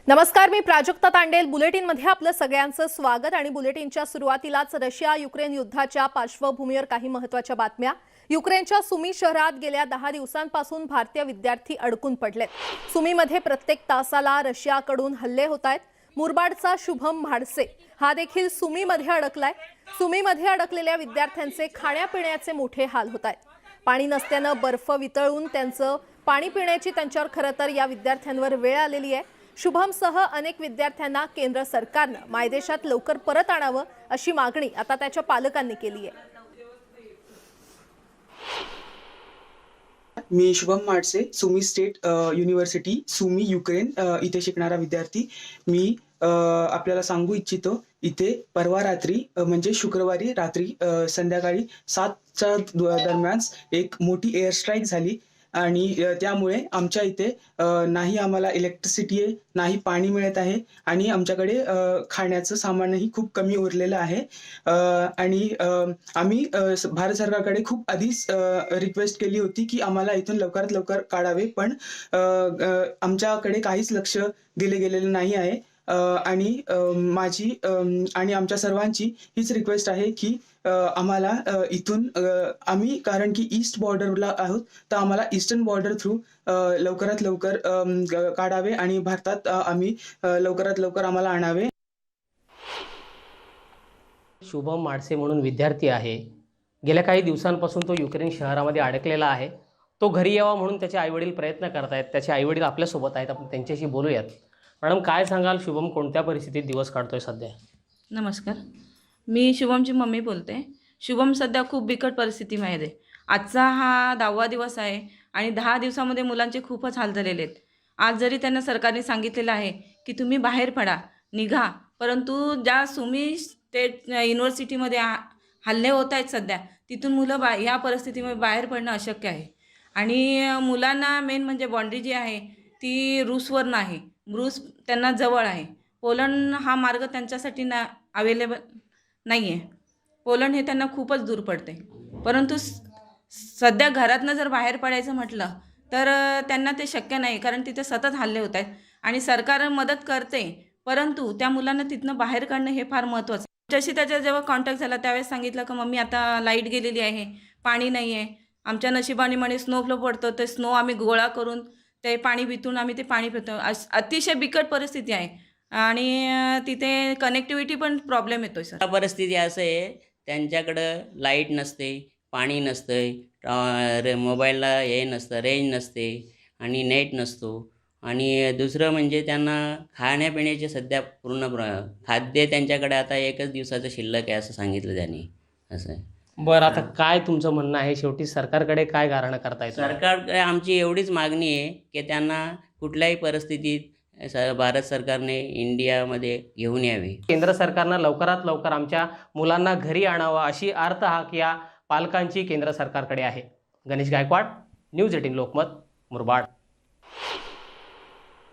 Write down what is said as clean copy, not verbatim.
नमस्कार, मी प्राजक्ता तांडेल. बुलेटिनमध्ये आपलं सगळ्यांचं स्वागत. आणि बुलेटिनच्या सुरुवातीलाच रशिया युक्रेन युद्धाच्या पार्श्वभूमीवर काही महत्त्वाच्या बातम्या. युक्रेनच्या सुमी शहरात गेल्या 10 दिवसांपासून भारतीय विद्यार्थी अडकून पडलेत. सुमीमध्ये प्रत्येक तासाला रशियाकडून हल्ले होत आहेत. मुरबाडचा शुभम म्हाडसे हा देखील सुमीमध्ये अडकलाय. सुमीमध्ये अडकलेल्या विद्यार्थ्यांचे खाण्यापिण्याचे मोठे हाल होत आहेत. पाणी नसल्यानं बर्फ वितळून त्यांचं पाणी पिण्याची त्यांच्यावर खरं तर या विद्यार्थ्यांवर वेळ आलेली आहे. शुभमसह अनेक विद्यार्थ्यांना केंद्र सरकारनं मायदेशात लवकर परत आणावं अशी मागणी आता त्याच्या पालकांनी केली आहे. मी Shubham Mhadse, Sumy state university Sumy Ukraine इथे शिकणारा विद्यार्थी. मी आपल्याला सांगू इच्छितो, इथे परवा रात्री म्हणजे शुक्रवारी रात्री संध्याकाळी 7च्या दरम्यान एक मोठी एअर स्ट्राईक झाली आणि त्यामुळे आमच्या इथे नाही आम्हाला इलेक्ट्रिसिटी आहे, नाही पाणी मिळत आहे आणि आमच्याकडे खाण्याचं सामानही खूप कमी उरलेलं आहे. आणि आम्ही भारत सरकारकडे खूप आधीच रिक्वेस्ट केली होती की आम्हाला इथून लवकरात लवकर काढावे, पण आमच्याकडे काहीच लक्ष दिले गेलेलं नाही आहे. आणि माझी आणि आमच्या सर्वांची हीच रिक्वेस्ट आहे की आम्हाला इथून आम्ही कारण की ईस्ट बॉर्डरला आहोत, तर आम्हाला ईस्टर्न बॉर्डर थ्रू लवकरात लवकर काढावे आणि भारतात आम्ही लवकरात लवकर आम्हाला आणावे. शुभम म्हाडसे म्हणून विद्यार्थी आहे. गेल्या काही दिवसांपासून तो युक्रेन शहरामध्ये अडकलेला आहे. तो घरी यावा म्हणून त्याचे आईवडील प्रयत्न करत आहेत. त्याचे आईवडील आपल्यासोबत आहेत, आपण त्यांच्याशी बोलूयात. मॅडम, काय सांगाल, शुभम कोणत्या परिस्थितीत दिवस काढतोय सध्या? नमस्कार, मी शुभमची मम्मी बोलते. शुभम सध्या खूप बिकट परिस्थितीमध्ये आहे. आजचा हा 10वा दिवस आहे आणि 10 दिवसामध्ये मुलांचे खूपच हाल झालेले आहेत. आज जरी त्यांना सरकारने सांगितलेलं आहे की तुम्ही बाहेर पडा, निघा, परंतु ज्या सुमी स्टेट युनिव्हर्सिटीमध्ये हल्ले होत आहेत सध्या, तिथून मुलं ह्या परिस्थितीमध्ये बाहेर पडणं अशक्य आहे. आणि मुलांना मेन म्हणजे बाँड्री जी आहे ती रूसवरनं आहे. रूस त्यांना जवळ आहे. पोलंड हा मार्ग त्यांच्यासाठी अवेलेबल नाही आहे. पोलंड हे त्यांना खूपच दूर पडते. परंतु सध्या घरातनं जर बाहेर पडायचं म्हटलं तर त्यांना ते शक्य नाही, कारण तिथे सतत हल्ले होत आहेत आणि सरकार मदत करते, परंतु त्या मुलांना तिथनं बाहेर काढणं हे फार महत्त्वाचं आहे. जशी त्याचा जेव्हा कॉन्टॅक्ट झाला त्यावेळेस सांगितलं की मम्मी आता लाईट गेलेली आहे, पाणी नाही आहे. आमच्या नशिबाने म्हणे स्नो फ्लो पडतो, ते स्नो आम्ही गोळा करून ते पाणी वितून आम्ही ते पाणी पितो. अतिशय बिकट परिस्थिती आहे आणि तिथे कनेक्टिव्हिटी पण प्रॉब्लेम येतोय सर. परिस्थिती असं आहे, त्यांच्याकडं लाईट नसते, पाणी नसतं, मोबाईलला हे नसतं, रेंज नसते आणि नेट नसतो. आणि दुसरं म्हणजे त्यांना खाण्यापिण्याचे सध्या पूर्ण खाद्य त्यांच्याकडे आता एकच दिवसाचं शिल्लक आहे असं सांगितलं त्यांनी. असं आहे. बरं, आता काय तुमचं म्हणणं आहे? शेवटी सरकारकडे काय गारणं करता येतं? सरकारकडे आमची एवढीच मागणी आहे की त्यांना कुठल्याही परिस्थितीत भारत सरकारने इंडियामध्ये घेऊन यावे. केंद्र सरकारनं लवकरात लवकर आमच्या मुलांना घरी आणावं अशी अर्थहाक या पालकांची केंद्र सरकारकडे आहे. गणेश गायकवाड, न्यूज 18 लोकमत, मुरबाड.